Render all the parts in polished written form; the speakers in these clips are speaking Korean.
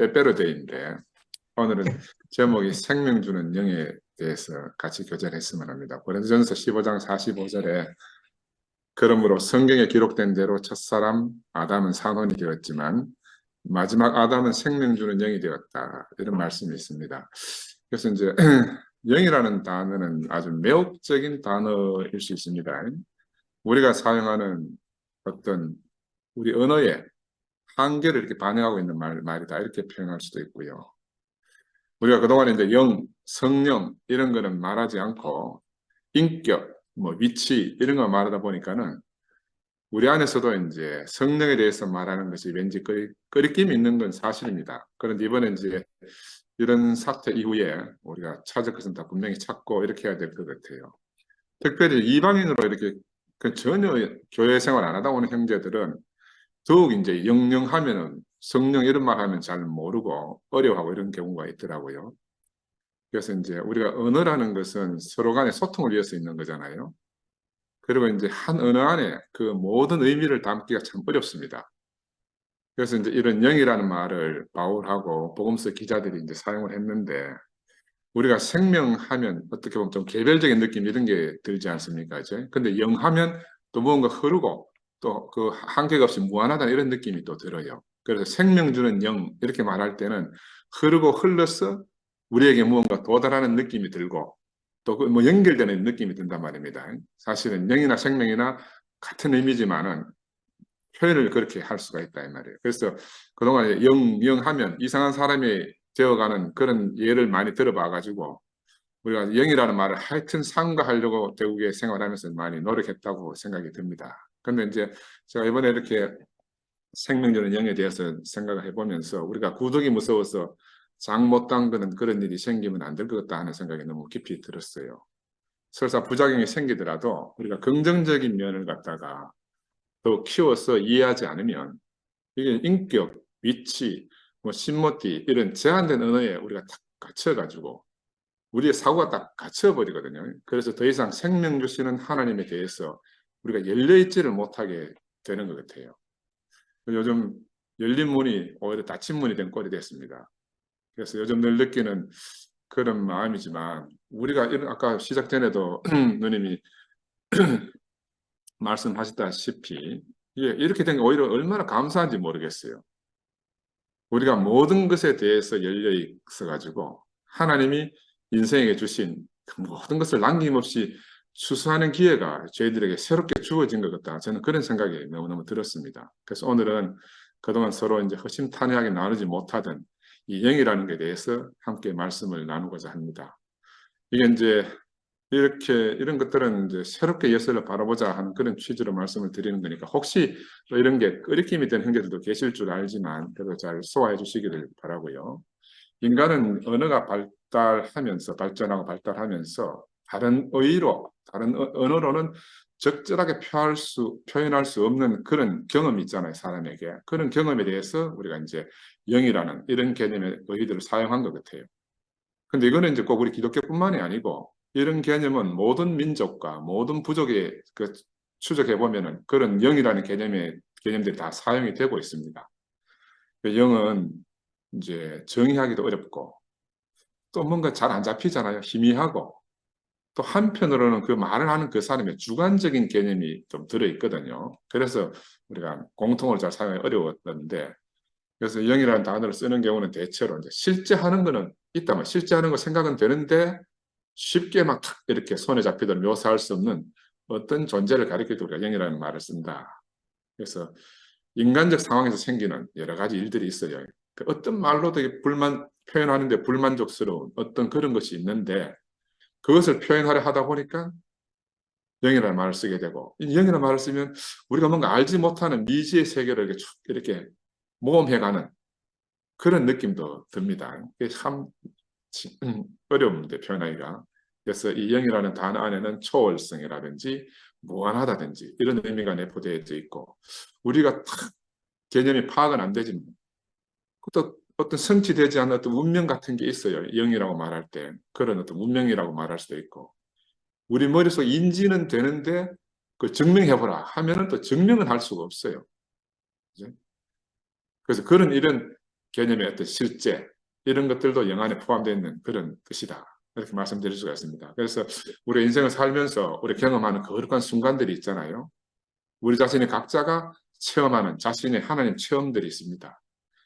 빼빼로 데이인데 오늘은 제목이 생명 주는 영에 대해서 같이 교제를 했으면 합니다. 고린도전서 15장 45절에 그러므로 성경에 기록된 대로 첫사람 아담은 산혼이 되었지만 마지막 아담은 생명 주는 영이 되었다. 이런 말씀이 있습니다. 그래서 이제 영이라는 단어는 아주 매혹적인 단어일 수 있습니다. 우리가 사용하는 어떤 우리 언어의 한계를 이렇게 반영하고 있는 말이다. 이렇게 표현할 수도 있고요. 우리가 그동안에 이제 영, 성령 이런 거는 말하지 않고 인격, 뭐 위치 이런 거 말하다 보니까는 우리 안에서도 이제 성령에 대해서 말하는 것이 왠지 꺼리낌이 있는 건 사실입니다. 그런데 이번에 이제 이런 사태 이후에 우리가 찾을 것은 다 분명히 찾고 이렇게 해야 될 것 같아요. 특별히 이방인으로 이렇게 전혀 교회 생활 안 하다 오는 형제들은 더욱 이제 영영하면은 성령 이런 말 하면 잘 모르고 어려워하고 이런 경우가 있더라고요. 그래서 이제 우리가 언어라는 것은 서로 간의 소통을 위해서 있는 거잖아요. 그리고 이제 한 언어 안에 그 모든 의미를 담기가 참 어렵습니다. 그래서 이제 이런 영이라는 말을 바울하고 복음서 기자들이 이제 사용을 했는데 우리가 생명하면 어떻게 보면 좀 개별적인 느낌 이런 게 들지 않습니까? 이제 근데 영하면 또 뭔가 흐르고 또 그 한계가 없이 무한하다 이런 느낌이 또 들어요. 그래서 생명 주는 영 이렇게 말할 때는 흐르고 흘러서 우리에게 무언가 도달하는 느낌이 들고 또 뭐 연결되는 느낌이 든단 말입니다. 사실은 영이나 생명이나 같은 의미지만은 표현을 그렇게 할 수가 있다 이 말이에요. 그래서 그동안 영하면 이상한 사람이 되어가는 그런 예를 많이 들어봐가지고 우리가 영이라는 말을 하여튼 상과하려고 대국에 생활하면서 많이 노력했다고 생각이 듭니다. 근데 이제 제가 이번에 이렇게 생명 주는 영에 대해서 생각을 해보면서 우리가 구독이 무서워서 장 못 담그는 그런 일이 생기면 안 될 것 같다 하는 생각이 너무 깊이 들었어요. 설사 부작용이 생기더라도 우리가 긍정적인 면을 갖다가 더 키워서 이해하지 않으면 이게 인격, 위치, 뭐 신모티 이런 제한된 언어에 우리가 딱 갇혀가지고 우리의 사고가 딱 갇혀버리거든요. 그래서 더 이상 생명 주시는 하나님에 대해서 우리가 열려있지를 못하게 되는 것 같아요. 요즘 열린 문이 오히려 닫힌 문이 된 꼴이 됐습니다. 그래서 요즘 늘 느끼는 그런 마음이지만 우리가 아까 시작 전에도 누님이 말씀하셨다시피 이렇게 된 게 오히려 얼마나 감사한지 모르겠어요. 우리가 모든 것에 대해서 열려 있어 가지고 하나님이 인생에 주신 그 모든 것을 남김없이 추수하는 기회가 저희들에게 새롭게 주어진 것 같다. 저는 그런 생각이 너무너무 들었습니다. 그래서 오늘은 그동안 서로 이제 허심탄회하게 나누지 못하던 이 영이라는 것에 대해서 함께 말씀을 나누고자 합니다. 이게 이제 이렇게 이런 것들은 이제 새롭게 예수를 바라보자 하는 그런 취지로 말씀을 드리는 거니까 혹시 또 이런 게 끄리낌이 된 형제들도 계실 줄 알지만 그래도 잘 소화해 주시기를 바라고요. 인간은 언어가 발전하고 발달하면서 다른 의로 다른 언어로는 적절하게 표현할 수 없는 그런 경험이 있잖아요, 사람에게. 그런 경험에 대해서 우리가 이제 영이라는 이런 개념의 의의들을 사용한 것 같아요. 근데 이거는 이제 꼭 우리 기독교뿐만이 아니고 이런 개념은 모든 민족과 모든 부족에 추적해 보면은 그런 영이라는 개념들이 다 사용이 되고 있습니다. 영은 이제 정의하기도 어렵고 또 뭔가 잘 안 잡히잖아요. 희미하고 또 한편으로는 그 말을 하는 그 사람의 주관적인 개념이 좀 들어있거든요. 그래서 우리가 공통어를 잘 사용하기 어려웠는데 그래서 영이라는 단어를 쓰는 경우는 대체로 이제 실제 하는 거는 있다면 실제 하는 거 생각은 되는데 쉽게 막 이렇게 손에 잡히도록 묘사할 수 없는 어떤 존재를 가리킬 때 우리가 영이라는 말을 쓴다. 그래서 인간적 상황에서 생기는 여러 가지 일들이 있어요. 어떤 말로도 표현하는데 불만족스러운 어떤 그런 것이 있는데 그것을 표현하려 하다 보니까 영이라는 말을 쓰게 되고 영이라는 말을 쓰면 우리가 뭔가 알지 못하는 미지의 세계를 이렇게 모험해가는 그런 느낌도 듭니다. 참 어려운데 표현하기가. 그래서 이 영이라는 단어 안에는 초월성이라든지 무한하다든지 이런 의미가 내포되어 있고 우리가 딱 개념이 파악은 안 되지만 또 어떤 성취되지 않은 어떤 운명 같은 게 있어요. 영이라고 말할 때 그런 어떤 운명이라고 말할 수도 있고 우리 머릿속 인지는 되는데 그 증명해보라 하면은 또 증명은 할 수가 없어요. 그죠? 그래서 그런 이런 개념의 어떤 실제 이런 것들도 영 안에 포함되어 있는 그런 뜻이다. 이렇게 말씀드릴 수가 있습니다. 그래서 우리 인생을 살면서 우리 경험하는 거룩한 순간들이 있잖아요. 우리 자신이 각자가 체험하는 자신의 하나님 체험들이 있습니다.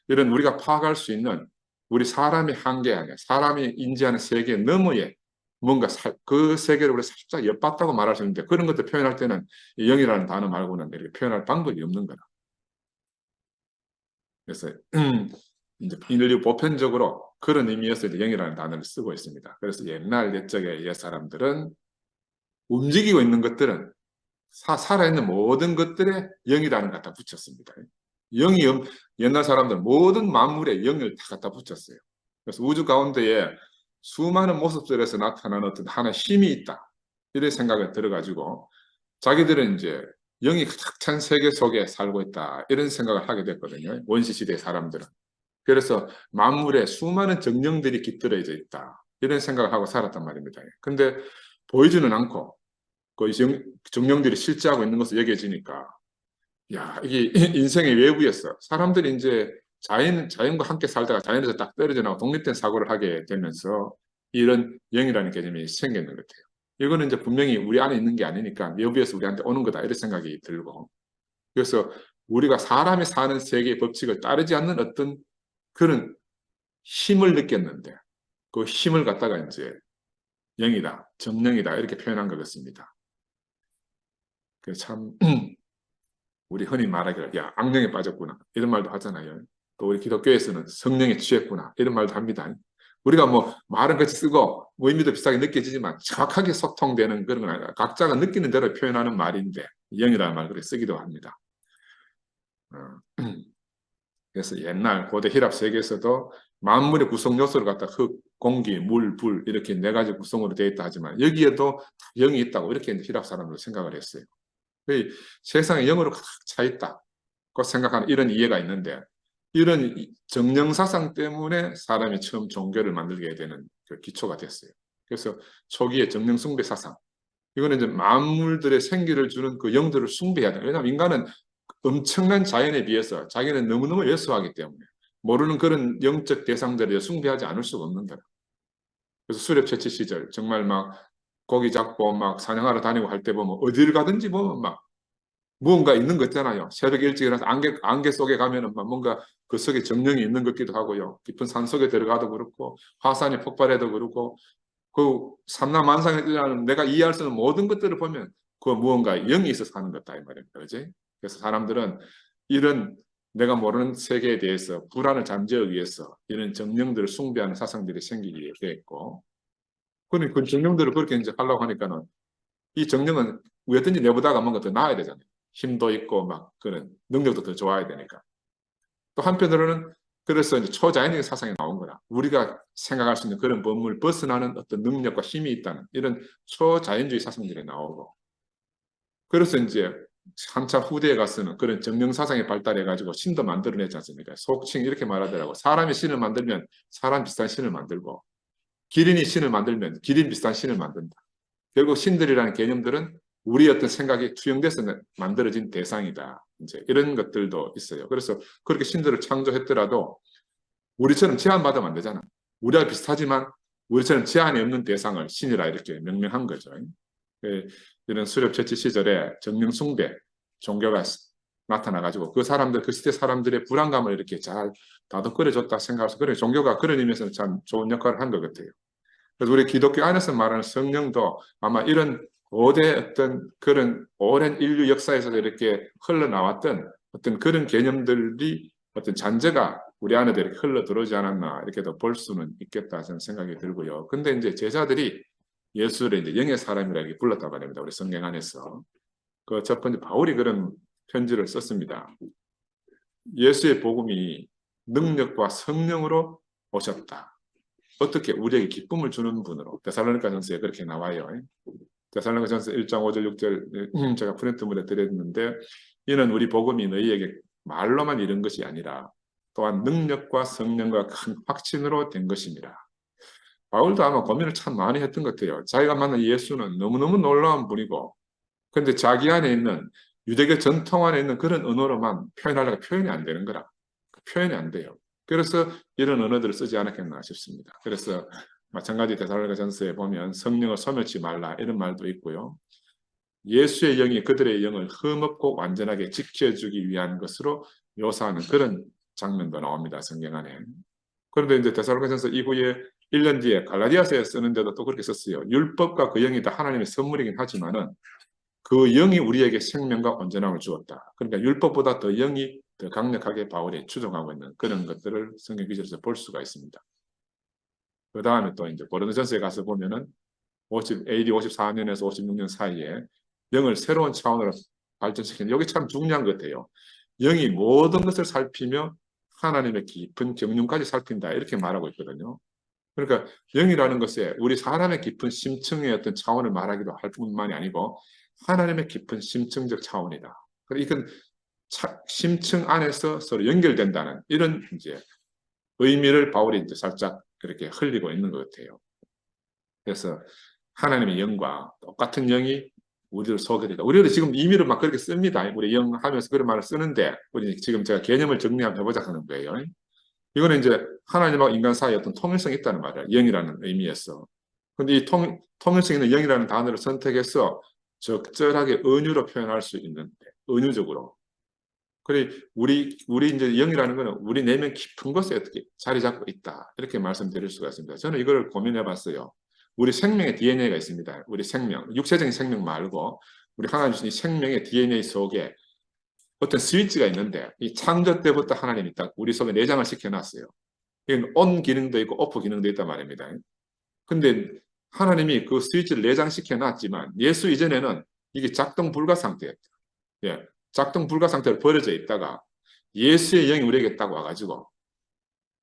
이런 우리가 파악할 수 있는 우리 사람의 한계 아니야. 사람이 인지하는 세계 너머에 뭔가 그 세계를 우리 살짝 엿봤다고 말할 수 있는데 그런 것들 표현할 때는 영이라는 단어 말고는 이렇게 표현할 방법이 없는 거다. 그래서 이제 인류 보편적으로 그런 의미에서 영이라는 단어를 쓰고 있습니다. 그래서 옛날 옛적의 옛 사람들은 움직이고 있는 것들은 살아있는 모든 것들에 영이라는 걸 갖다 붙였습니다. 영이 옛날 사람들 모든 만물에 영을 다 갖다 붙였어요. 그래서 우주 가운데에 수많은 모습들에서 나타나는 어떤 하나의 힘이 있다. 이런 생각을 들어가지고 자기들은 이제 영이 가득 찬 세계 속에 살고 있다. 이런 생각을 하게 됐거든요. 원시시대 사람들은. 그래서 만물에 수많은 정령들이 깃들어져 있다. 이런 생각을 하고 살았단 말입니다. 근데 보이지는 않고 그 정령들이 실제하고 있는 것으로 여겨지니까 야, 이게 인생의 외부였어. 사람들이 이제 자연과 함께 살다가 자연에서 딱 떨어져 나고 독립된 사고를 하게 되면서 이런 영이라는 개념이 생기는 것 같아요. 이거는 이제 분명히 우리 안에 있는 게 아니니까 외부에서 우리한테 오는 거다 이런 생각이 들고 그래서 우리가 사람이 사는 세계의 법칙을 따르지 않는 어떤 그런 힘을 느꼈는데 그 힘을 갖다가 이제 영이다, 정령이다 이렇게 표현한 것 같습니다. 참 우리 흔히 말하기를 야 악령에 빠졌구나 이런 말도 하잖아요. 또 우리 기독교에서는 성령에 취했구나 이런 말도 합니다. 우리가 뭐 말은 같이 쓰고 의미도 비슷하게 느껴지지만 정확하게 소통되는 그런 건 아니라 각자가 느끼는 대로 표현하는 말인데 영이라는 말 그렇게 쓰기도 합니다. 그래서 옛날 고대 히랍 세계에서도 만물의 구성 요소를 갖다 흙, 공기, 물, 불 이렇게 네 가지 구성으로 되어 있다 하지만 여기에도 영이 있다고 이렇게 히랍 사람들 생각을 했어요. 세상에 영으로 가득 차 있다고 생각하는 이런 이해가 있는데 이런 정령사상 때문에 사람이 처음 종교를 만들게 되는 그 기초가 됐어요. 그래서 초기에 정령숭배 사상 이거는 이제 만물들의 생기를 주는 그 영들을 숭배해야 돼요. 왜냐하면 인간은 엄청난 자연에 비해서 자기는 너무너무 예수하기 때문에 모르는 그런 영적 대상들을 숭배하지 않을 수가 없는 거예요. 그래서 수렵채취 시절 정말 막 고기 잡고 막 사냥하러 다니고 할 때 보면 어딜 가든지 보면 막 무언가 있는 것 있잖아요. 새벽 일찍 일어나서 안개 속에 가면은 막 뭔가 그 속에 정령이 있는 것 같기도 하고요. 깊은 산 속에 들어가도 그렇고 화산이 폭발해도 그렇고 그 삼라만상에 일어나는 내가 이해할 수 없는 모든 것들을 보면 그 무언가 영이 있어서 하는 것다 이 말입니다. 그렇지? 그래서 사람들은 이런 내가 모르는 세계에 대해서 불안을 잠재우기 위해서 이런 정령들을 숭배하는 사상들이 생기게 되었고 그러니 그 정령들을 그렇게 이제 하려고 하니까는 이 정령은 왜든지 내보다가 뭔가 더 나아야 되잖아요. 힘도 있고 막 그런 능력도 더 좋아야 되니까. 또 한편으로는 그래서 이제 초자연적인 사상이 나온 거다. 우리가 생각할 수 있는 그런 법을 벗어나는 어떤 능력과 힘이 있다는 이런 초자연주의 사상들이 나오고 그래서 이제 한참 후대에 가서는 그런 정령 사상이 발달해가지고 신도 만들어내지 않습니까? 속칭 이렇게 말하더라고. 사람이 신을 만들면 사람 비슷한 신을 만들고 기린이 신을 만들면 기린 비슷한 신을 만든다. 결국 신들이라는 개념들은 우리 어떤 생각이 투영돼서 만들어진 대상이다. 이제 이런 것들도 있어요. 그래서 그렇게 신들을 창조했더라도 우리처럼 제한받으면 안 되잖아. 우리와 비슷하지만 우리처럼 제한이 없는 대상을 신이라 이렇게 명명한 거죠. 이런 수렵채취 시절에 정령숭배 종교가 나타나가지고 그 사람들, 그 시대 사람들의 불안감을 이렇게 잘 다독거려줬다 생각해서 그래 종교가 그런 의미에서는 참 좋은 역할을 한 것 같아요. 그래서 우리 기독교 안에서 말하는 성령도 아마 이런 고대 어떤 그런 오랜 인류 역사에서 이렇게 흘러나왔던 어떤 그런 개념들이 어떤 잔재가 우리 안에도 이렇게 흘러 들어오지 않았나 이렇게도 볼 수는 있겠다 저는 생각이 들고요. 근데 이제 제자들이 예수를 이제 영의 사람이라 이렇게 불렀다고 합니다. 우리 성경 안에서. 그 첫 번째 바울이 그런 편지를 썼습니다. 예수의 복음이 능력과 성령으로 오셨다. 어떻게 우리에게 기쁨을 주는 분으로 데살로니가전서에 그렇게 나와요. 데살로니가전서 1장 5절 6절 제가 프린트물에 드렸는데 이는 우리 복음이 너희에게 말로만 이른 것이 아니라 또한 능력과 성령과 큰 확신으로 된 것입니다. 바울도 아마 고민을 참 많이 했던 것 같아요. 자기가 만난 예수는 너무너무 놀라운 분이고 근데 자기 안에 있는 유대교 전통 안에 있는 그런 언어로만 표현하려고 표현이 안 되는 거라. 표현이 안 돼요. 그래서 이런 언어들을 쓰지 않았겠나 싶습니다. 그래서 마찬가지 데살로니가전서에 보면 성령을 소멸치 말라 이런 말도 있고요. 예수의 영이 그들의 영을 흠없고 완전하게 지켜주기 위한 것으로 묘사하는 그런 장면도 나옵니다. 성경 안에. 그런데 이제 데살로니가전서 이후에 1년 뒤에 갈라디아서에 쓰는데도 또 그렇게 썼어요. 율법과 그 영이 다 하나님의 선물이긴 하지만은 그 영이 우리에게 생명과 온전함을 주었다. 그러니까 율법보다 더 영이 더 강력하게 바울이 추종하고 있는 그런 것들을 성경 기절에서 볼 수가 있습니다. 그 다음에 또 이제 고린도전서에 가서 보면은 AD 54년에서 56년 사이에 영을 새로운 차원으로 발전시키는 여기 참 중요한 것 같아요. 영이 모든 것을 살피며 하나님의 깊은 경륜까지 살핀다 이렇게 말하고 있거든요. 그러니까 영이라는 것에 우리 사람의 깊은 심층의 어떤 차원을 말하기도 할 뿐만이 아니고 하나님의 깊은 심층적 차원이다. 이건 심층 안에서 서로 연결된다는 이런 이제 의미를 바울이 이제 살짝 그렇게 흘리고 있는 것 같아요. 그래서 하나님의 영과 똑같은 영이 우리를 소개되다. 우리도 지금 임의로 막 그렇게 씁니다. 우리 영 하면서 그런 말을 쓰는데 우리 지금 제가 개념을 정리 한번 해보자 하는 거예요. 이거는 이제 하나님과 인간 사이에 어떤 통일성이 있다는 말이야. 영이라는 의미에서. 근데 이 통일성 있는 영이라는 단어를 선택해서 적절하게 은유로 표현할 수 있는데, 은유적으로. 그래, 우리 이제 영이라는 거는 우리 내면 깊은 곳에 어떻게 자리 잡고 있다. 이렇게 말씀드릴 수가 있습니다. 저는 이걸 고민해 봤어요. 우리 생명의 DNA가 있습니다. 우리 생명, 육체적인 생명 말고, 우리 하나님 주신 이 생명의 DNA 속에 어떤 스위치가 있는데, 이 창조 때부터 하나님이 딱 우리 속에 내장을 시켜놨어요. 이건 on 기능도 있고 off 기능도 있단 말입니다. 근데 하나님이 그 스위치를 내장시켜 놨지만 예수 이전에는 이게 작동 불가 상태였다. 예, 작동 불가 상태로 버려져 있다가 예수의 영이 우리에게 딱 와가지고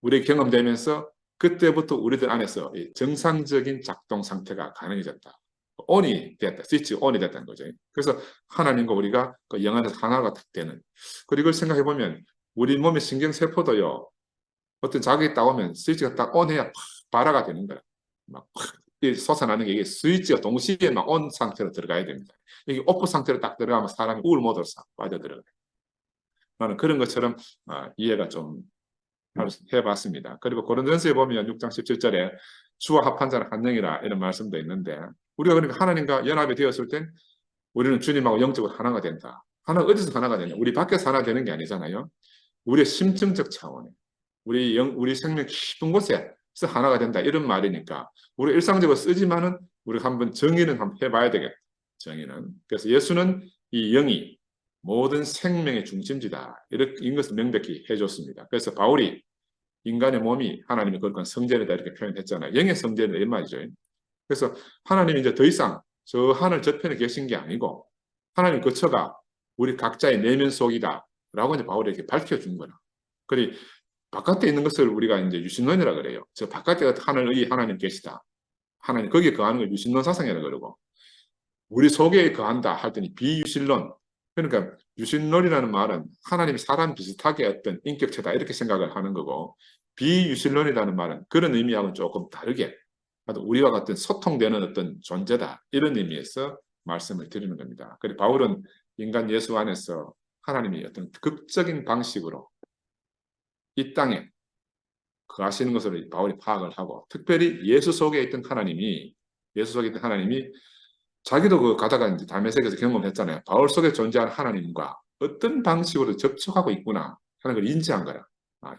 우리 경험되면서 그때부터 우리들 안에서 정상적인 작동 상태가 가능해졌다. 온이 됐다. 스위치 온이 됐다는 거죠. 그래서 하나님과 우리가 그 영 안에서 하나가 딱 되는. 그리고 이걸 생각해 보면 우리 몸의 신경세포도요. 어떤 자극이 딱 오면 스위치가 딱 온해야 팍 발화가 되는 거야. 막 솟아나는 게 이게 스위치가 동시에 막 온 상태로 들어가야 됩니다. 이게 오프 상태로 딱 들어가면 사람이 우울 모드로 싹 빠져들어가요. 나는 그런 것처럼 이해가 좀 해봤습니다. 그리고 고린도전서에 보면 6장 17절에 주와 합한 자는 한 영이라 이런 말씀도 있는데 우리가 그러니까 하나님과 연합이 되었을 땐 우리는 주님하고 영적으로 하나가 된다. 하나 어디서 하나가 되냐? 우리 밖에서 하나 되는 게 아니잖아요. 우리의 심층적 차원에 우리 생명 깊은 곳에서 하나가 된다 이런 말이니까 우리 일상적으로 쓰지만은 우리가 한번 정의는 한번 해봐야 되겠다. 정의는 그래서 예수는 이 영이 모든 생명의 중심지다 이런 것을 명백히 해줬습니다. 그래서 바울이 인간의 몸이 하나님의 거룩한 성전이다 이렇게 표현했잖아요. 영의 성전이다 이 말이죠. 그래서 하나님이 이제 더 이상 저 하늘 저편에 계신 게 아니고 하나님 거처가 우리 각자의 내면 속이다 라고 이제 바울이 이렇게 밝혀준 거라. 그리 바깥에 있는 것을 우리가 이제 유신론이라 그래요. 저 바깥에 하늘의 하나님 계시다. 하나님 거기에 거하는 걸 유신론 사상이라 그러고 우리 속에 거한다 할 때는 비유신론. 그러니까 유신론이라는 말은 하나님이 사람 비슷하게 어떤 인격체다 이렇게 생각을 하는 거고 비유신론이라는 말은 그런 의미하고는 조금 다르게 우리와 같은 소통되는 어떤 존재다 이런 의미에서 말씀을 드리는 겁니다. 그리고 바울은 인간 예수 안에서 하나님이 어떤 극적인 방식으로 이 땅에 거하시는 것으로 바울이 파악을 하고 특별히 예수 속에 있던 하나님이 자기도 그 가다가 이제 다메섹에서 경험했잖아요. 바울 속에 존재하는 하나님과 어떤 방식으로 접촉하고 있구나 하는 걸 인지한 거라.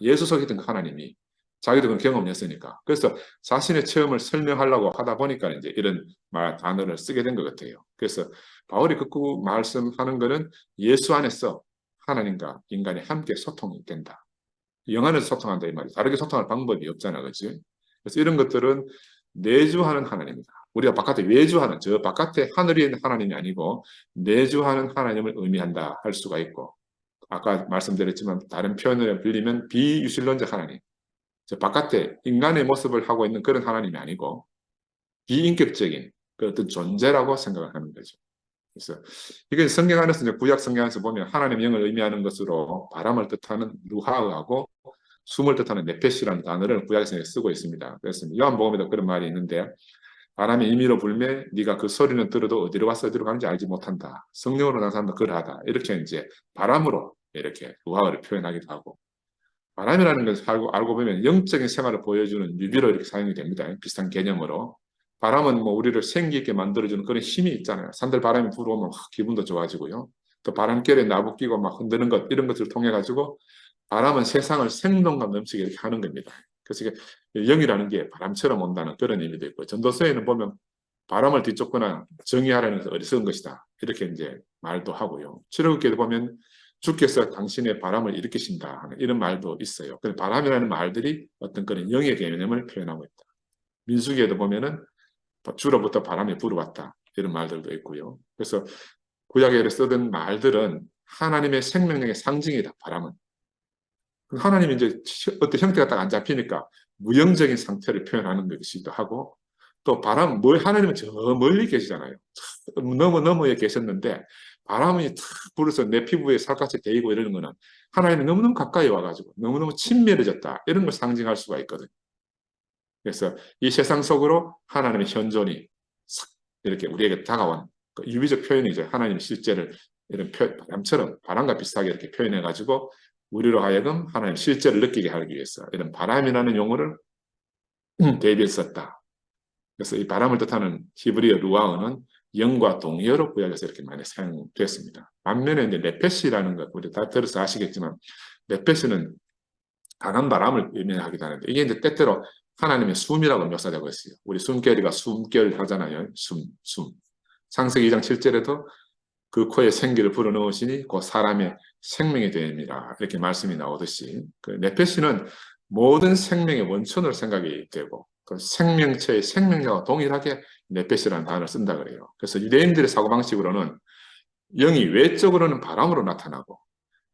예수 속에 있던 그 하나님이 자기도 그 경험을 했으니까. 그래서 자신의 체험을 설명하려고 하다 보니까 이제 이런 단어를 쓰게 된 것 같아요. 그래서 바울이 극구 말씀하는 거는 예수 안에서 하나님과 인간이 함께 소통이 된다. 영 안에서 소통한다 이 말이에요. 다르게 소통할 방법이 없잖아, 그렇지? 그래서 이런 것들은 내주하는 하나님이다. 우리가 바깥에 외주하는 저 바깥에 하늘에 있는 하나님이 아니고 내주하는 하나님을 의미한다 할 수가 있고 아까 말씀드렸지만 다른 표현을 빌리면 비유실론적 하나님 저 바깥에 인간의 모습을 하고 있는 그런 하나님이 아니고 비인격적인 그 어떤 존재라고 생각을 하는 거죠. 그래서 이게 성경 안에서 이제 구약 성경 안에서 보면 하나님의 영을 의미하는 것으로 바람을 뜻하는 루하하고 숨을 뜻하는 네페시라는 단어를 구약에서 쓰고 있습니다. 그래서 요한복음에도 그런 말이 있는데 바람이 임의로 불매 네가 그 소리는 들어도 어디로 와서 어디로 가는지 알지 못한다. 성령으로 나타난다 그러하다. 이렇게 이제 바람으로 이렇게 루하를 표현하기도 하고 바람이라는 것을 알고 보면 영적인 생활을 보여주는 유비로 이렇게 사용이 됩니다. 비슷한 개념으로. 바람은 뭐 우리를 생기 있게 만들어주는 그런 힘이 있잖아요. 산들 바람이 불어오면 기분도 좋아지고요. 또 바람결에 나부끼고 막 흔드는 것, 이런 것들을 통해 가지고 바람은 세상을 생동감 넘치게 이렇게 하는 겁니다. 그래서 영이라는 게 바람처럼 온다는 그런 의미도 있고, 전도서에는 보면 바람을 뒤쫓거나 정의하라는 것은 어리석은 것이다, 이렇게 이제 말도 하고요. 출애굽기에도 보면 주께서 당신의 바람을 일으키신다 하는 이런 말도 있어요. 그래서 바람이라는 말들이 어떤 그런 영의 개념을 표현하고 있다. 민수기에도 보면은 주로부터 바람이 불어왔다, 이런 말들도 있고요. 그래서 구약에 쓰던 말들은 하나님의 생명력의 상징이다, 바람은. 하나님이 이제 어떤 형태가 딱 안 잡히니까 무형적인 상태를 표현하는 것이기도 하고, 또 바람, 하나님은 저 멀리 계시잖아요. 너무너무에 계셨는데 바람이 탁 불어서 내 피부에 살갗이 데이고 이러는 거는 하나님이 너무너무 가까이 와가지고 너무너무 친밀해졌다, 이런 걸 상징할 수가 있거든요. 그래서 이 세상 속으로 하나님의 현존이 이렇게 우리에게 다가온 유비적 표현이죠. 하나님의 실제를 이런 바람처럼, 바람과 비슷하게 이렇게 표현해가지고 우리로 하여금 하나님 실제를 느끼게 하기 위해서 이런 바람이라는 용어를 대비해서 썼다. 그래서 이 바람을 뜻하는 히브리어 루아어는 영과 동의어로 구약에서 이렇게 많이 사용됐습니다. 반면에 이제 네페시라는 것, 우리 다 들어서 아시겠지만, 네페시는 강한 바람을 의미하기도 하는데, 이게 이제 때때로 하나님의 숨이라고 묘사되고 있어요. 우리 숨결이가 숨결 하잖아요. 숨. 창세기 2장 7절에도 그 코에 생기를 불어넣으시니 그 사람의 생명이 되니라, 이렇게 말씀이 나오듯이, 그 네페시는 모든 생명의 원천으로 생각이 되고, 그 생명체의 생명력과 동일하게 네페시라는 단어를 쓴다 그래요. 그래서 유대인들의 사고방식으로는 영이 외적으로는 바람으로 나타나고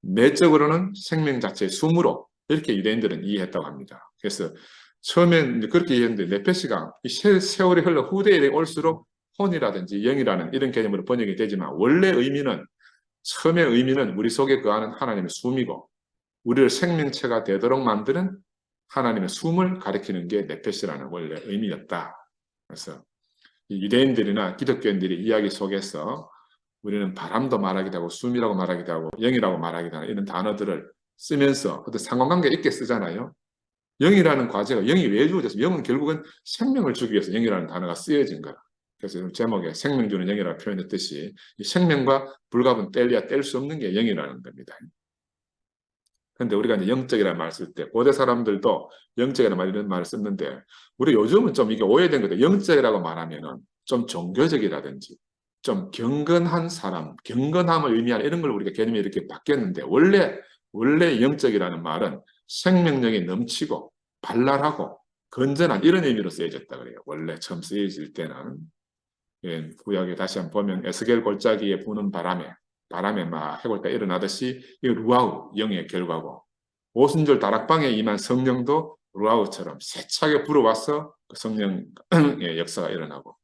내적으로는 생명 자체의 숨으로, 이렇게 유대인들은 이해했다고 합니다. 그래서 처음엔 그렇게 이해했는데 네페시가 이 세월이 흘러 후대에 올수록 혼이라든지 영이라는 이런 개념으로 번역이 되지만, 원래 의미는, 처음의 의미는 우리 속에 거하는 하나님의 숨이고 우리를 생명체가 되도록 만드는 하나님의 숨을 가리키는 게 네페시라는 원래 의미였다. 그래서 유대인들이나 기독교인들의 이야기 속에서 우리는 바람도 말하기도 하고 숨이라고 말하기도 하고 영이라고 말하기도 하는 이런 단어들을 쓰면서 어떤 상관관계 있게 쓰잖아요. 영이라는 과제가, 영이 왜 주어졌어요? 영은 결국은 생명을 주기 위해서 영이라는 단어가 쓰여진 거라. 그래서 제목에 생명 주는 영이라고 표현했듯이 이 생명과 불가분 뗄래야 뗄 수 없는 게 영이라는 겁니다. 근데 우리가 이제 영적이라는 말을 쓸 때, 고대 사람들도 영적이라는 말, 이런 말을 썼는데, 우리 요즘은 좀 이게 오해된 거죠. 영적이라고 말하면은 좀 종교적이라든지, 좀 경건한 사람, 경건함을 의미하는 이런 걸 우리가 개념이 이렇게 바뀌었는데, 원래 영적이라는 말은 생명력이 넘치고, 발랄하고, 건전한 이런 의미로 쓰여졌다 그래요. 원래 처음 쓰여질 때는. 예, 구약에 다시 한번 보면 에스겔 골짜기에 부는 바람에 막 해골가 일어나듯이 이 루아우, 영의 결과고, 오순절 다락방에 임한 성령도 루아우처럼 세차게 불어와서 그 성령의 역사가 일어나고.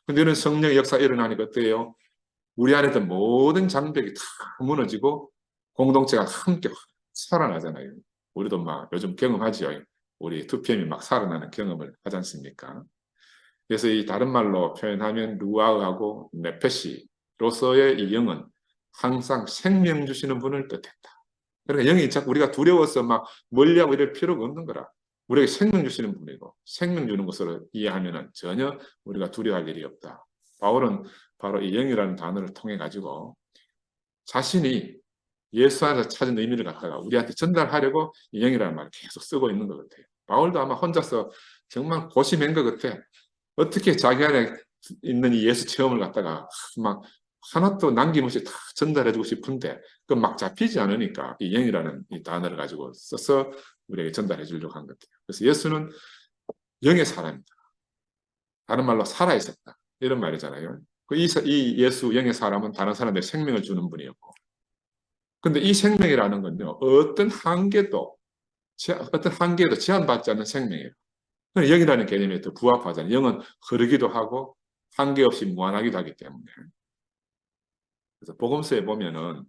근데 이런 성령의 역사가 일어나니까 어때요? 우리 안에 있던 모든 장벽이 다 무너지고 공동체가 함께 살아나잖아요. 우리도 막 요즘 경험하죠. 우리 2PM이 막 살아나는 경험을 하지 않습니까? 그래서 이 다른 말로 표현하면 루아흐하고 네페시로서의 이 영은 항상 생명 주시는 분을 뜻했다. 그러니까 영이 자꾸 우리가 두려워서 막 멀리하고 이럴 필요가 없는 거라. 우리에게 생명 주시는 분이고 생명 주는 것으로 이해하면 전혀 우리가 두려워할 일이 없다. 바울은 바로 이 영이라는 단어를 통해 가지고 자신이 예수 안에서 찾은 의미를 갖다가 우리한테 전달하려고 이 영이라는 말을 계속 쓰고 있는 것 같아요. 바울도 아마 혼자서 정말 고심한 것 같아. 어떻게 자기 안에 있는 이 예수 체험을 갖다가 막 하나도 남김없이 다 전달해주고 싶은데 그 막 잡히지 않으니까 이 영이라는 이 단어를 가지고 써서 우리에게 전달해 주려고 한 것 같아요. 그래서 예수는 영의 사람이다. 다른 말로 살아있었다, 이런 말이잖아요. 이 예수 영의 사람은 다른 사람에게 생명을 주는 분이었고, 근데 이 생명이라는 건요, 어떤 한계에도 제한받지 않는 생명이에요. 영이라는 개념에 더 부합하잖아요. 영은 흐르기도 하고 한계 없이 무한하기도 하기 때문에. 그래서 복음서에 보면은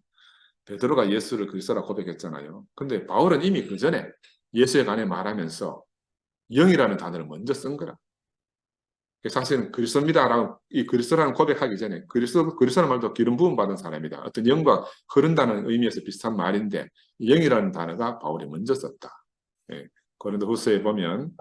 베드로가 예수를 그리스도라 고백했잖아요. 근데 바울은 이미 그 전에 예수에 관해 말하면서 영이라는 단어를 먼저 쓴 거라. 사실은 그리스도입니다라고, 이 그리스도라는 고백하기 전에 그리스도라는 말도 기름 부음 받은 사람이다, 어떤 영과 흐른다는 의미에서 비슷한 말인데 영이라는 단어가 바울이 먼저 썼다. 예, 고린도후서에 보면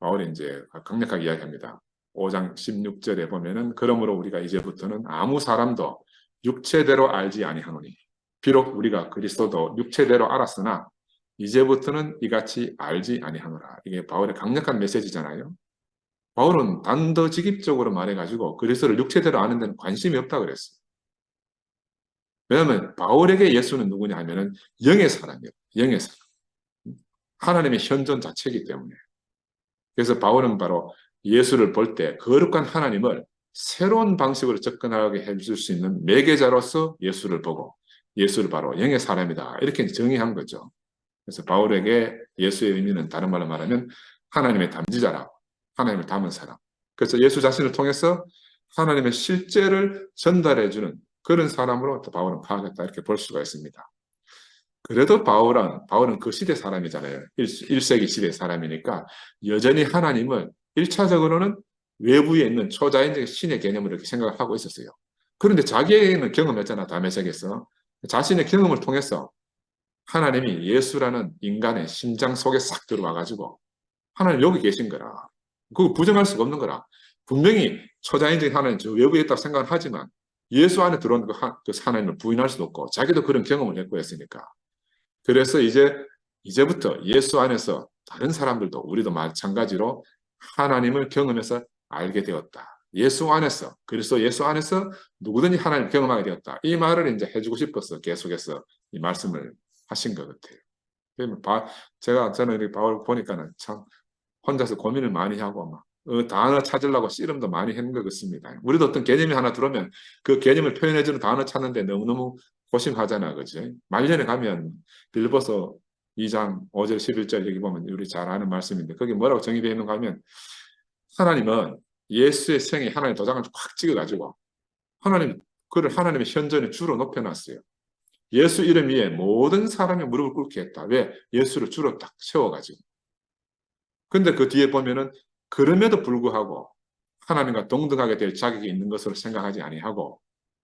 바울이 이제 강력하게 이야기합니다. 5장 16절에 보면은 그러므로 우리가 이제부터는 아무 사람도 육체대로 알지 아니하노니 비록 우리가 그리스도도 육체대로 알았으나 이제부터는 이같이 알지 아니하노라. 이게 바울의 강력한 메시지잖아요. 바울은 단도직입적으로 말해가지고 그리스도를 육체대로 아는 데는 관심이 없다 그랬어요. 왜냐하면 바울에게 예수는 누구냐 하면은 영의 사람이에요. 영의 사람. 하나님의 현존 자체이기 때문에. 그래서 바울은 바로 예수를 볼 때 거룩한 하나님을 새로운 방식으로 접근하게 해줄 수 있는 매개자로서 예수를 보고 예수를 바로 영의 사람이다. 이렇게 정의한 거죠. 그래서 바울에게 예수의 의미는 다른 말로 말하면 하나님의 담지자라. 하나님을 담은 사람. 그래서 예수 자신을 통해서 하나님의 실제를 전달해주는 그런 사람으로 바울은 파악했다. 이렇게 볼 수가 있습니다. 그래도 바울은 그 시대 사람이잖아요. 1세기 시대 사람이니까 여전히 하나님을 1차적으로는 외부에 있는 초자연적인 신의 개념으로 이렇게 생각을 하고 있었어요. 그런데 자기는 경험했잖아, 다메섹에서. 자신의 경험을 통해서 하나님이 예수라는 인간의 심장 속에 싹 들어와가지고 하나님 여기 계신 거라. 그거 부정할 수가 없는 거라. 분명히 초자연적인 하나님 저 외부에 있다고 생각을 하지만 예수 안에 들어온 그 하나님을 부인할 수도 없고 자기도 그런 경험을 했고 했으니까. 그래서 이제부터 예수 안에서 다른 사람들도 우리도 마찬가지로 하나님을 경험해서 알게 되었다. 예수 안에서, 그리스도 예수 안에서 누구든지 하나님을 경험하게 되었다. 이 말을 이제 해주고 싶어서 계속해서 이 말씀을 하신 것 같아요. 저는 이렇게 바울 보니까는 참 혼자서 고민을 많이 하고 막 단어 찾으려고 씨름도 많이 했는 것 같습니다. 우리도 어떤 개념이 하나 들어오면 그 개념을 표현해주는 단어 찾는데 너무너무 고심하잖아, 그지? 말년에 가면 빌보서 2장 5절 11절 여기 보면 우리 잘 아는 말씀인데 거기 뭐라고 정의되어 있는가 하면 하나님은 예수의 생에 하나님 도장을 꽉 찍어가지고 그를 하나님의 현존의 주로 높여놨어요. 예수 이름 위에 모든 사람이 무릎을 꿇게 했다. 왜? 예수를 주로 딱 세워가지고. 근데 그 뒤에 보면은 그럼에도 불구하고 하나님과 동등하게 될 자격이 있는 것으로 생각하지 아니하고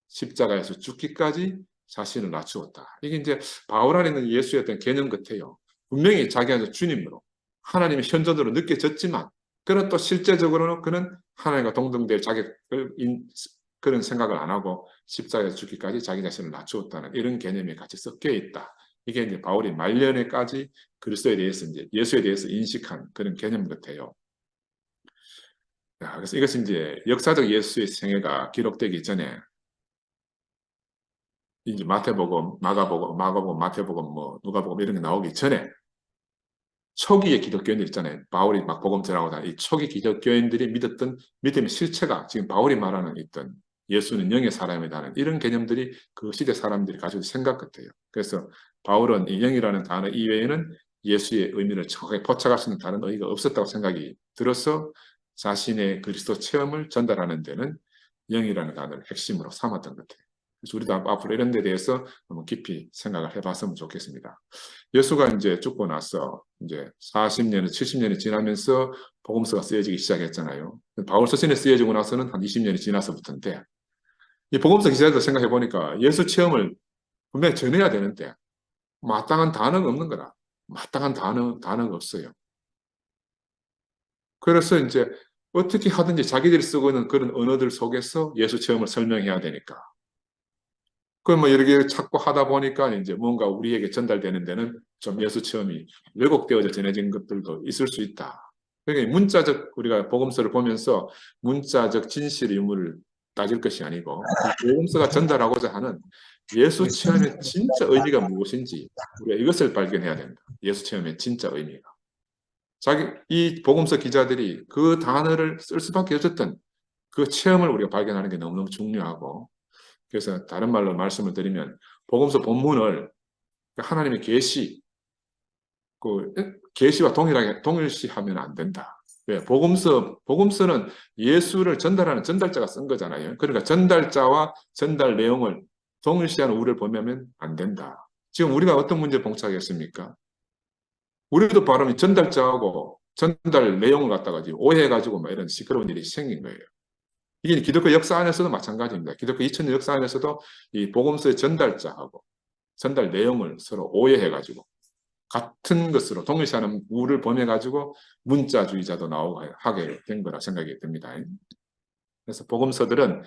십자가에서 죽기까지 자신을 낮추었다. 이게 이제 바울 안에 있는 예수의 어떤 개념 같아요. 분명히 자기가 주님으로 하나님의 현존으로 느껴졌지만 그는 또 실제적으로는 그는 하나님과 동등될 자격을 그런 생각을 안 하고 십자가에서 죽기까지 자기 자신을 낮추었다는 이런 개념이 같이 섞여 있다. 이게 이제 바울이 말년에까지 그리스도에 대해서 이제 예수에 대해서 인식한 그런 개념 같아요. 그래서 이것이 이제 역사적 예수의 생애가 기록되기 전에 이제 마태복음, 마가복음, 마태복음, 뭐 누가복음 이런 게 나오기 전에 초기의 기독교인들 있잖아요. 바울이 막 복음 전하고 이 초기 기독교인들이 믿었던 믿음의 실체가 지금 바울이 말하는 있던 예수는 영의 사람이라는 이런 개념들이 그 시대 사람들이 가지고 생각 같아요. 그래서 바울은 이 영이라는 단어 이외에는 예수의 의미를 정확하게 포착할 수 있는 다른 의의가 없었다고 생각이 들어서 자신의 그리스도 체험을 전달하는 데는 영이라는 단어를 핵심으로 삼았던 것 같아요. 그래서 우리도 앞으로 이런 데 대해서 한번 깊이 생각을 해봤으면 좋겠습니다. 예수가 이제 죽고 나서 이제 40년에 70년이 지나면서 복음서가 쓰여지기 시작했잖아요. 바울 서신에 쓰여지고 나서는 한 20년이 지나서부터인데 이 복음서 기자들 생각해 보니까 예수 체험을 분명히 전해야 되는데 마땅한 단어가 없는 거라. 마땅한 단어가 없어요. 그래서 이제 어떻게 하든지 자기들이 쓰고 있는 그런 언어들 속에서 예수 체험을 설명해야 되니까. 그걸 뭐 여러 개 찾고 하다 보니까 이제 뭔가 우리에게 전달되는 데는 좀 예수 체험이 왜곡되어져 전해진 것들도 있을 수 있다. 그러니까 문자적 우리가 복음서를 보면서 문자적 진실 의무를 따질 것이 아니고 이 복음서가 전달하고자 하는 예수 체험의 진짜 의미가 무엇인지 우리가 이것을 발견해야 된다. 예수 체험의 진짜 의미가. 이 복음서 기자들이 그 단어를 쓸 수밖에 없었던 그 체험을 우리가 발견하는 게 너무너무 중요하고 그래서 다른 말로 말씀을 드리면 복음서 본문을 하나님의 계시, 그 계시와 동일시하면 안 된다. 왜? 복음서는 예수를 전달하는 전달자가 쓴 거잖아요. 그러니까 전달자와 전달 내용을 동일시하는 우리를 보면 안 된다. 지금 우리가 어떤 문제에 봉착했습니까? 우리도 바로 전달자하고 전달 내용을 갖다가 오해해가지고 막 이런 시끄러운 일이 생긴 거예요. 이게 기독교 역사 안에서도 마찬가지입니다. 기독교 2000년 역사 안에서도 이 복음서의 전달자하고 전달 내용을 서로 오해해가지고 같은 것으로 동일시하는 우를 범해가지고 문자주의자도 나오고 하게 된 거라 생각이 듭니다. 그래서 복음서들은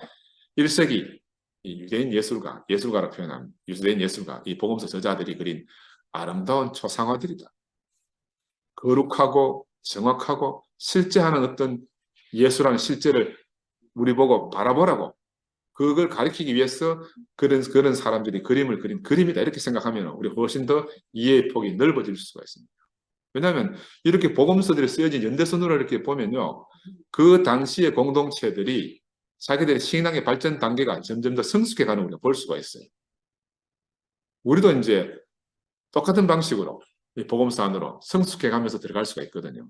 1세기 이 유대인 예술가로 표현한 유대인 예술가, 이 복음서 저자들이 그린 아름다운 초상화들이다. 거룩하고 정확하고 실제하는 어떤 예술하는 실제를 우리 보고 바라보라고 그걸 가리키기 위해서 그런 사람들이 그림을 그린 그림이다 이렇게 생각하면 우리 훨씬 더 이해의 폭이 넓어질 수가 있습니다. 왜냐하면 이렇게 복음서들이 쓰여진 연대선으로 이렇게 보면요, 그 당시의 공동체들이 자기들의 신앙의 발전 단계가 점점 더 성숙해가는 걸 우리가 볼 수가 있어요. 우리도 이제 똑같은 방식으로 이 복음서 안으로 성숙해가면서 들어갈 수가 있거든요.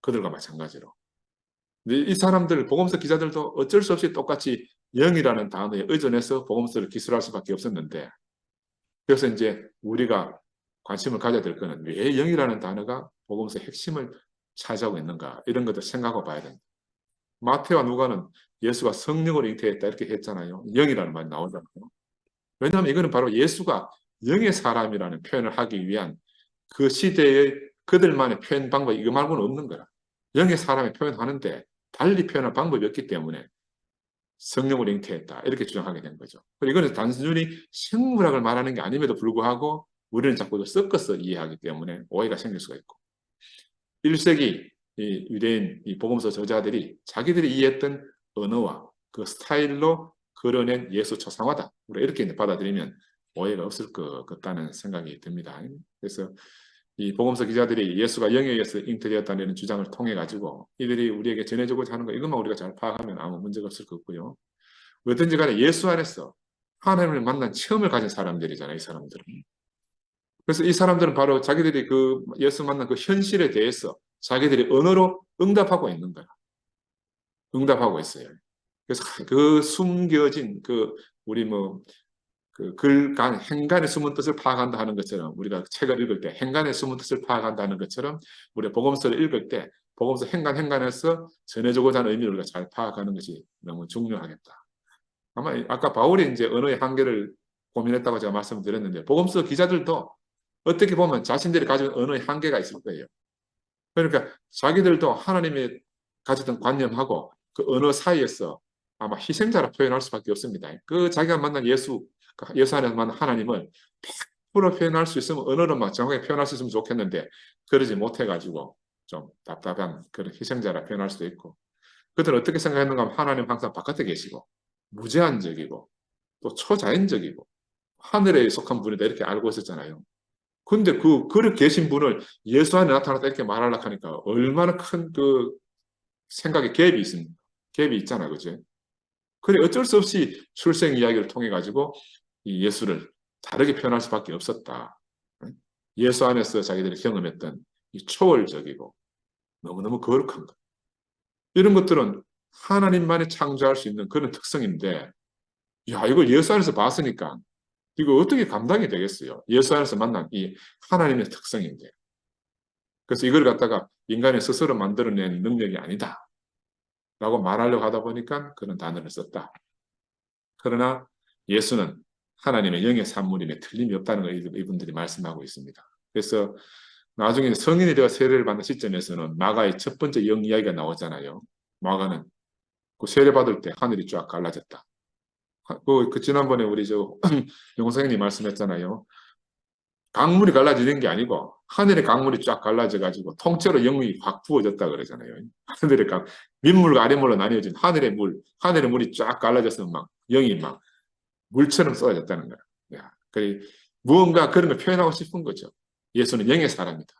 그들과 마찬가지로. 이 사람들, 복음서 기자들도 어쩔 수 없이 똑같이 영이라는 단어에 의존해서 복음서를 기술할 수밖에 없었는데, 그래서 이제 우리가 관심을 가져야 될 거는 왜 영이라는 단어가 복음서의 핵심을 차지하고 있는가, 이런 것도 생각하고 봐야 됩니다. 마태와 누가는 예수가 성령으로 잉태했다 이렇게 했잖아요. 영이라는 말이 나오잖아요. 왜냐하면 이거는 바로 예수가 영의 사람이라는 표현을 하기 위한 그 시대의 그들만의 표현 방법이 이거 말고는 없는 거라. 영의 사람을 표현하는데 달리 표현할 방법이 없기 때문에 성령으로 잉태했다 이렇게 주장하게 된 거죠. 그리고 이거는 단순히 생물학을 말하는 게 아님에도 불구하고 우리는 자꾸 섞어서 이해하기 때문에 오해가 생길 수가 있고, 1세기 이 유대인 이 복음서 저자들이 자기들이 이해했던 언어와 그 스타일로 그려낸 예수 초상화다, 우리가 이렇게 받아들이면 오해가 없을 것 같다는 생각이 듭니다. 그래서 이 복음서 기자들이 예수가 영에 의해서 잉태되었다는 주장을 통해 가지고 이들이 우리에게 전해주고자 하는 거, 이것만 우리가 잘 파악하면 아무 문제가 없을 것 같고요. 어떤지 간에 예수 안에서 하나님을 만난 체험을 가진 사람들이잖아요, 이 사람들은. 그래서 이 사람들은 바로 자기들이 그 예수 만난 그 현실에 대해서 자기들이 언어로 응답하고 있는 거야. 응답하고 있어요. 그래서 그 숨겨진 그 우리 그 행간의 숨은 뜻을 파악한다 하는 것처럼, 우리가 책을 읽을 때 행간의 숨은 뜻을 파악한다는 것처럼 우리가 복음서를 읽을 때 복음서 행간에서 전해주고자 하는 의미를 우리가 잘 파악하는 것이 너무 중요하겠다. 아마 아까 바울이 이제 언어의 한계를 고민했다고 제가 말씀드렸는데, 복음서 기자들도 어떻게 보면 자신들이 가진 언어의 한계가 있을 거예요. 그러니까 자기들도 하나님이 가졌던 관념하고 그 언어 사이에서 아마 희생자라 표현할 수밖에 없습니다. 그 자기가 만난 예수 안에서 만난 하나님을 100% 표현할 수 있으면, 언어로 막 정확하게 표현할 수 있으면 좋겠는데 그러지 못해가지고 좀 답답한 그런 희생자라 표현할 수도 있고, 그들은 어떻게 생각했는가 하면 하나님 항상 바깥에 계시고 무제한적이고 또 초자연적이고 하늘에 속한 분이다 이렇게 알고 있었잖아요. 근데 그렇게 계신 분을 예수 안에 나타났다 이렇게 말하려고 하니까 얼마나 큰 그 생각의 갭이 있습니다. 갭이 있잖아요. 그죠? 그래 어쩔 수 없이 출생 이야기를 통해 가지고 이 예수를 다르게 표현할 수밖에 없었다. 예수 안에서 자기들이 경험했던 이 초월적이고 너무너무 거룩한 것. 이런 것들은 하나님만이 창조할 수 있는 그런 특성인데, 야, 이걸 예수 안에서 봤으니까 이거 어떻게 감당이 되겠어요? 예수 안에서 만난 이 하나님의 특성인데. 그래서 이걸 갖다가 인간이 스스로 만들어낸 능력이 아니다 라고 말하려고 하다 보니까 그런 단어를 썼다. 그러나 예수는 하나님의 영의 산물임에 틀림이 없다는 걸 이분들이 말씀하고 있습니다. 그래서 나중에 성인이 되어 세례를 받는 시점에서는 마가의 첫 번째 영 이야기가 나오잖아요. 마가는 그 세례 받을 때 하늘이 쫙 갈라졌다. 그 지난번에 우리 용성님이 말씀했잖아요. 강물이 갈라지는 게 아니고 하늘의 강물이 쫙 갈라져가지고 통째로 영이 확 부어졌다 그러잖아요. 하늘의 민물과 아래물로 나뉘어진 하늘의 물이 쫙 갈라져서 막 영이 막 물처럼 쏟아졌다는 거야. 그래 무언가 그런 걸 표현하고 싶은 거죠. 예수는 영의 사람이다.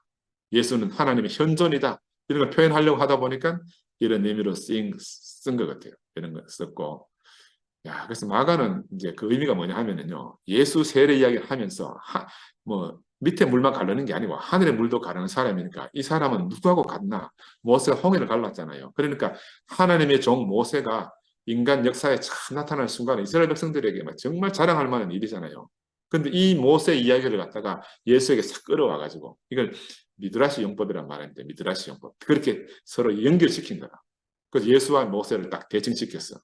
예수는 하나님의 현존이다. 이런 걸 표현하려고 하다 보니까 이런 의미로 쓴 것 같아요. 이런 걸 썼고. 그래서 마가는 이제 그 의미가 뭐냐 하면은요, 예수 세례 이야기를 하면서 밑에 물만 가르는 게 아니고 하늘의 물도 가르는 사람이니까 이 사람은 누구하고 같나? 모세가 홍해를 갈랐잖아요. 그러니까 하나님의 종 모세가 인간 역사에 처음 나타나는 순간에 이스라엘 백성들에게 정말 자랑할 만한 일이잖아요. 근데 이 모세 이야기를 갖다가 예수에게 싹 끌어와가지고 이걸 미드라시 용법이란 말인데, 미드라시 용법 그렇게 서로 연결시킨 거라. 그래서 예수와 모세를 딱 대칭시켰어.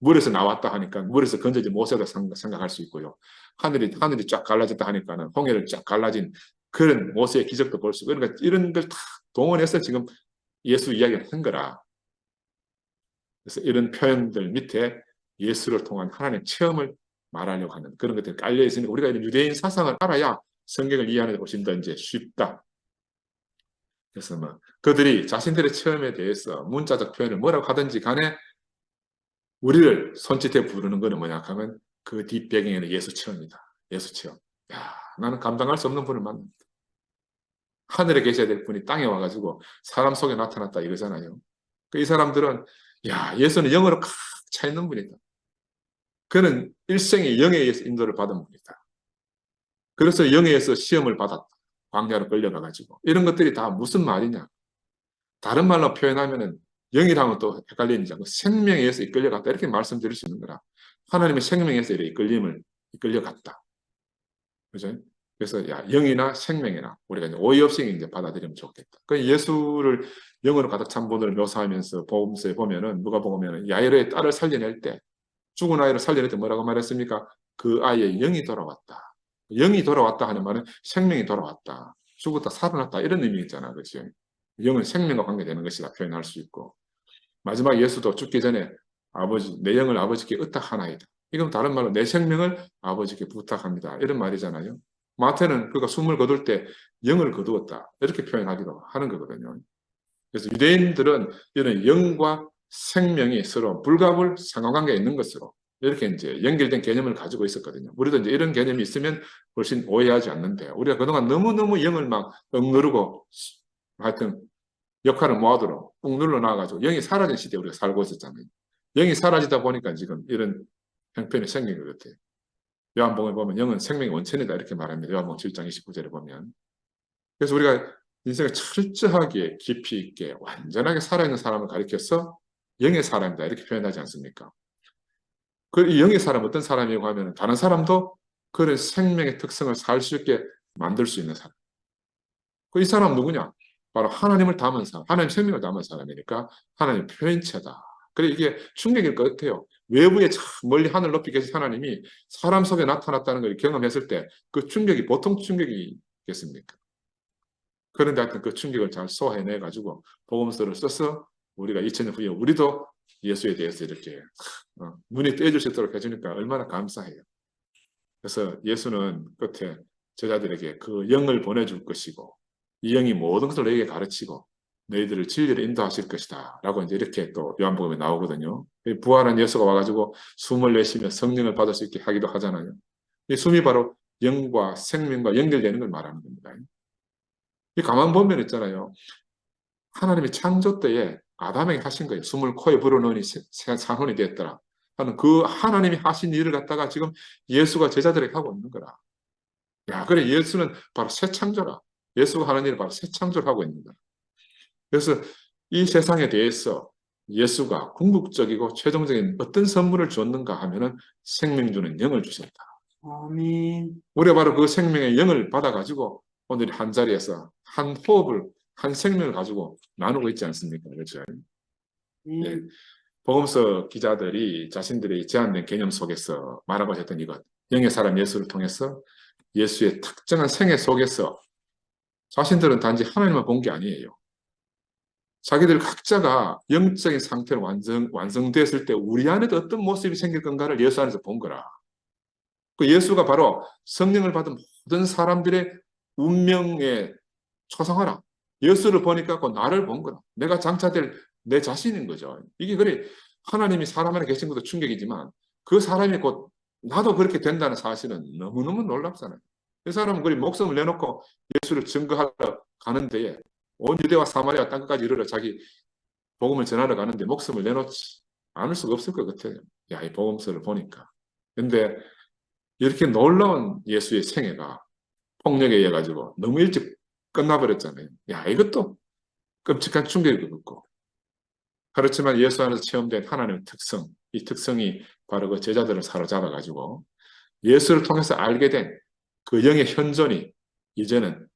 물에서 나왔다 하니까 물에서 건져진 모세도 생각할 수 있고요. 하늘이 쫙 갈라졌다 하니까는 홍해를 쫙 갈라진 그런 모세의 기적도 볼 수 있고, 그러니까 이런 걸 다 동원해서 지금 예수 이야기를 한 거라. 그래서 이런 표현들 밑에 예수를 통한 하나님의 체험을 말하려고 하는 그런 것들이 깔려 있으니까 우리가 이런 유대인 사상을 알아야 성경을 이해하는 데 훨씬 더 이제 쉽다. 그래서 뭐 그들이 자신들의 체험에 대해서 문자적 표현을 뭐라고 하든지 간에 우리를 손짓해 부르는 거는 뭐냐 하면 그 뒷배경에는 예수 체험이다. 예수 체험. 야, 나는 감당할 수 없는 분을 만났다. 하늘에 계셔야 될 분이 땅에 와가지고 사람 속에 나타났다 이거잖아요. 이 사람들은 야, 예수는 영으로 칵 차 있는 분이다. 그는 일생에 영에 의해서 인도를 받은 분이다. 그래서 영에 의해서 시험을 받았다. 광야로 끌려가가지고. 이런 것들이 다 무슨 말이냐. 다른 말로 표현하면은 영이랑은 또 헷갈리는지 생명에 의해서 이끌려갔다. 이렇게 말씀드릴 수 있는 거라. 하나님의 생명에 의해서 이끌려갔다. 그죠? 그래서 야, 영이나 생명이나 우리가 이제 오해 없이 이제 받아들이면 좋겠다. 그 예수를 영으로 가득 찬 분을 묘사하면서 복음서에 보면은 누가 보면은 야이로의 딸을 살려낼 때 죽은 아이를 살려낼 때 뭐라고 말했습니까? 그 아이의 영이 돌아왔다. 영이 돌아왔다 하는 말은 생명이 돌아왔다. 죽었다 살아났다 이런 의미 있잖아. 그렇지? 영은 생명과 관계되는 것이다 표현할 수 있고 마지막 예수도 죽기 전에 아버지 내 영을 아버지께 의탁하나이다. 이건 다른 말로 내 생명을 아버지께 부탁합니다. 이런 말이잖아요. 마태는 그가 숨을 거둘 때 영을 거두었다. 이렇게 표현하기도 하는 거거든요. 그래서 유대인들은 이런 영과 생명이 서로 불가불 상관관계에 있는 것으로 이렇게 이제 연결된 개념을 가지고 있었거든요. 우리도 이제 이런 개념이 있으면 훨씬 오해하지 않는데 우리가 그동안 너무너무 영을 막 억누르고 하여튼 역할을 모아도록 꾹 눌러 놔가지고 영이 사라진 시대에 우리가 살고 있었잖아요. 영이 사라지다 보니까 지금 이런 형편이 생긴 것 같아요. 요한복음에 보면 영은 생명의 원천이다 이렇게 말합니다. 요한복음 7장 29절에 보면. 그래서 우리가 인생을 철저하게 깊이 있게 완전하게 살아있는 사람을 가리켜서 영의 사람이다 이렇게 표현하지 않습니까? 그 영의 사람 어떤 사람이라고 하면 다른 사람도 그런 생명의 특성을 살 수 있게 만들 수 있는 사람. 이 사람 누구냐? 바로 하나님을 담은 사람, 하나님 생명을 담은 사람이니까 하나님 표현체다. 그래 이게 충격일 것 같아요. 외부에 참 멀리 하늘 높이 계신 하나님이 사람 속에 나타났다는 걸 경험했을 때 그 충격이 보통 충격이겠습니까? 그런데 하여튼 그 충격을 잘 소화해내 가지고 복음서를 써서 우리가 2000년 후에 우리도 예수에 대해서 이렇게 눈이 떼줄 수 있도록 해주니까 얼마나 감사해요. 그래서 예수는 끝에 제자들에게 그 영을 보내줄 것이고 이 영이 모든 것을 너에게 가르치고 너희들을 진리로 인도하실 것이다 라고 이제 이렇게 또 요한복음에 나오거든요. 부활한 예수가 와가지고 숨을 내쉬며 성령을 받을 수 있게 하기도 하잖아요. 이 숨이 바로 영과 생명과 연결되는 걸 말하는 겁니다. 이 가만 보면 있잖아요. 하나님이 창조 때에 아담에게 하신 거예요. 숨을 코에 불어넣으니 산혼이 되었더라 하는 그 하나님이 하신 일을 갖다가 지금 예수가 제자들에게 하고 있는 거라. 야, 그래 예수는 바로 새 창조라. 예수가 하는 일을 바로 새 창조를 하고 있는 거야. 그래서 이 세상에 대해서 예수가 궁극적이고 최종적인 어떤 선물을 줬는가 하면은 생명 주는 영을 주셨다. 아멘. 우리가 바로 그 생명의 영을 받아가지고 오늘 한 자리에서 한 호흡을, 한 생명을 가지고 나누고 있지 않습니까? 그렇죠? 네. 복음서 기자들이 자신들의 제한된 개념 속에서 말하고 했던 이것, 영의 사람 예수를 통해서 예수의 특정한 생애 속에서 자신들은 단지 하나님만 본 게 아니에요. 자기들 각자가 영적인 상태로 완성됐을 때 우리 안에도 어떤 모습이 생길 건가를 예수 안에서 본 거라. 그 예수가 바로 성령을 받은 모든 사람들의 운명의 초상화라. 예수를 보니까 그 나를 본 거라. 내가 장차될 내 자신인 거죠. 이게 그래 하나님이 사람 안에 계신 것도 충격이지만 그 사람이 곧 나도 그렇게 된다는 사실은 너무너무 놀랍잖아요. 그 사람은 그리 목숨을 내놓고 예수를 증거하러 가는데 온 유대와 사마리아 땅까지 이르러 자기 복음을 전하러 가는데 목숨을 내놓지 않을 수가 없을 것 같아요. 야, 이 복음서를 보니까. 근데 이렇게 놀라운 예수의 생애가 폭력에 의해 가지고 너무 일찍 끝나버렸잖아요. 야, 이것도 끔찍한 충격일 것 같고. 그렇지만 예수 안에서 체험된 하나님의 특성, 이 특성이 바로 그 제자들을 사로잡아 가지고 예수를 통해서 알게 된 그 영의 현존이 이제는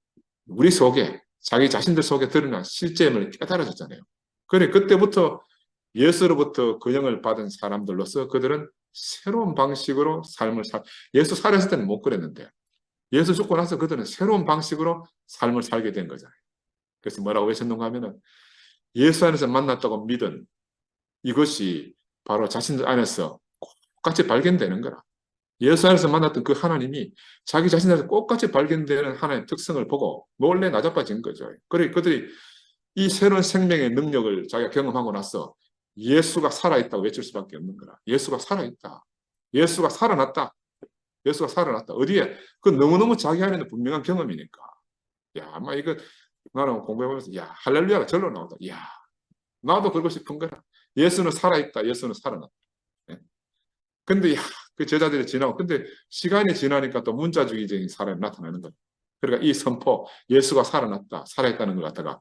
우리 속에 자기 자신들 속에 드러난 실제임을 깨달아졌잖아요. 그래 그때부터 예수로부터 그 영을 받은 사람들로서 그들은 새로운 방식으로 삶을 예수 살았을 때는 못 그랬는데 예수 죽고 나서 그들은 새로운 방식으로 삶을 살게 된 거잖아요. 그래서 뭐라고 외쳤는가 하면은 예수 안에서 만났다고 믿은 이것이 바로 자신들 안에서 똑같이 발견되는 거라. 예수 안에서 만났던 그 하나님이 자기 자신에서 똑같이 발견되는 하나님의 특성을 보고 놀래 나자빠진 거죠. 그래 그들이 이 새로운 생명의 능력을 자기가 경험하고 나서 예수가 살아있다고 외칠 수밖에 없는 거라. 예수가 살아있다. 예수가 살아났다. 예수가 살아났다. 어디에? 그 너무너무 자기 안에는 분명한 경험이니까. 야, 아마 이거 나는 공부해보면서 야, 할렐루야가 절로 나온다. 야, 나도 그러고 싶은 거라. 예수는 살아있다. 예수는 살아났다. 예. 근데 야, 그 제자들이 지나고 근데 시간이 지나니까 또 문자주의적인 사람이 나타나는 거예요. 그러니까 이 선포 예수가 살아났다. 살아있다는 걸 갖다가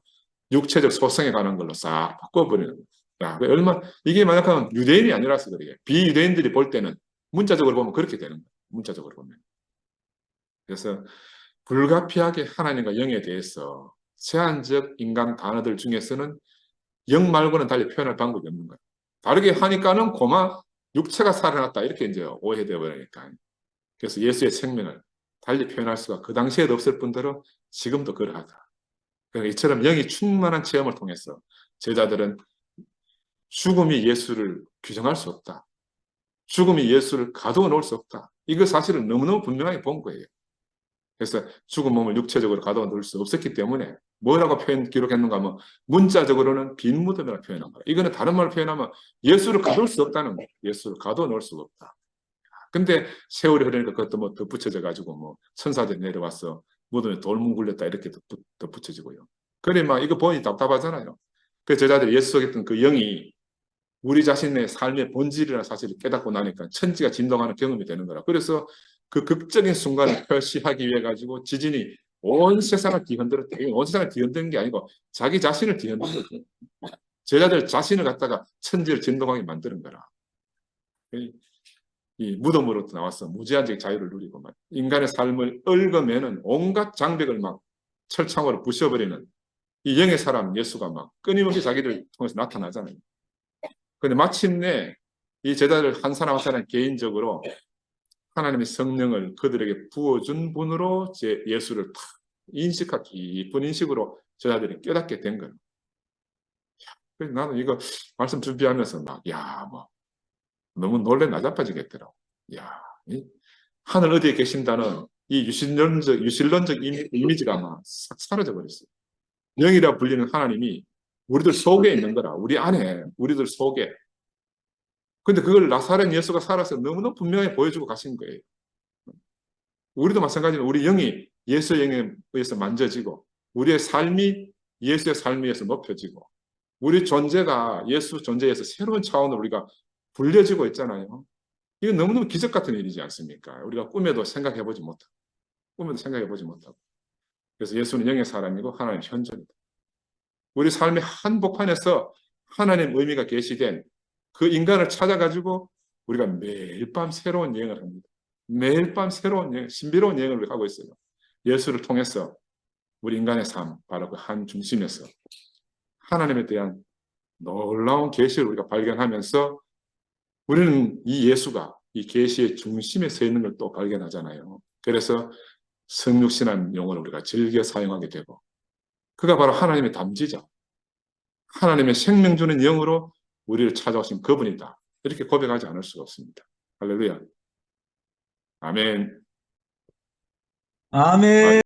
육체적 소성에 관한 걸로 싹 바꿔버리는 거예요. 야, 얼마 이게 만약하면 유대인이 아니라서 그래요. 비유대인들이 볼 때는 문자적으로 보면 그렇게 되는 거예요. 문자적으로 보면. 그래서 불가피하게 하나님과 영에 대해서 제한적 인간 단어들 중에서는 영 말고는 달리 표현할 방법이 없는 거예요. 다르게 하니까는 고마 육체가 살아났다 이렇게 이제 오해되어 버리니까. 그래서 예수의 생명을 달리 표현할 수가 그 당시에도 없을 뿐더러 지금도 그러하다. 그러니까 이처럼 영이 충만한 체험을 통해서 제자들은 죽음이 예수를 규정할 수 없다. 죽음이 예수를 가두어 놓을 수 없다. 이거 사실은 너무너무 분명하게 본 거예요. 그래서 죽은 몸을 육체적으로 가둬 놓을 수 없었기 때문에 뭐라고 기록했는가 하면 문자적으로는 빈 무덤이라고 표현한 거예요. 이거는 다른 말로 표현하면 예수를 가둘 수 없다는 거예요. 예수를 가둬 놓을 수가 없다. 근데 세월이 흐르니까 그것도 뭐 덧붙여져 가지고 뭐 천사들이 내려와서 무덤에 돌문 굴렸다 이렇게 덧붙여지고요. 그래 막 이거 보니 답답하잖아요. 그 제자들이 예수 속에 있던 그 영이 우리 자신의 삶의 본질이라는 사실을 깨닫고 나니까 천지가 진동하는 경험이 되는 거라. 그래서 그 극적인 순간을 표시하기 위해 가지고 지진이 온 세상을 뒤흔들었다. 온 세상을 뒤흔드는 게 아니고 자기 자신을 뒤흔든 거죠. 제자들 자신을 갖다가 천지를 진동하게 만드는 거라. 이 무덤으로 나와서 무제한적 자유를 누리고 막 인간의 삶을 얽어매는 온갖 장벽을 막 철창으로 부셔버리는 이 영의 사람 예수가 막 끊임없이 자기를 통해서 나타나잖아요. 근데 마침내 이 제자들 한 사람 한 사람 개인적으로 하나님의 성령을 그들에게 부어준 분으로 예수를 탁 인식하기 깊은 인식으로 제자들이 깨닫게 된 거예요. 그래서 나는 이거 말씀 준비하면서 막, 야, 뭐, 너무 놀래 나자빠지겠더라고. 야, 하늘 어디에 계신다는 이 유실론적 이미지가 막 싹 사라져 버렸어요. 영이라 불리는 하나님이 우리들 속에 있는 거라. 우리 안에, 우리들 속에. 근데 그걸 나사렛 예수가 살아서 너무너무 분명히 보여주고 가신 거예요. 우리도 마찬가지로 우리 영이 예수의 영에 의해서 만져지고 우리의 삶이 예수의 삶에 의해서 높여지고 우리 존재가 예수 존재에서 새로운 차원으로 우리가 불려지고 있잖아요. 이건 너무너무 기적 같은 일이지 않습니까? 우리가 꿈에도 생각해보지 못하고. 그래서 예수는 영의 사람이고 하나님 현존이다. 우리 삶의 한복판에서 하나님 의미가 계시된 그 인간을 찾아가지고 우리가 매일 밤 새로운 여행을 합니다. 매일 밤 새로운 여행, 신비로운 여행을 우리가 하고 있어요. 예수를 통해서 우리 인간의 삶, 바로 그 한 중심에서 하나님에 대한 놀라운 계시를 우리가 발견하면서 우리는 이 예수가 이 계시의 중심에 서 있는 걸 또 발견하잖아요. 그래서 성육신한 용어를 우리가 즐겨 사용하게 되고 그가 바로 하나님의 담지자, 하나님의 생명 주는 영으로 우리를 찾아오신 그분이다. 이렇게 고백하지 않을 수가 없습니다. 할렐루야. 아멘. 아멘.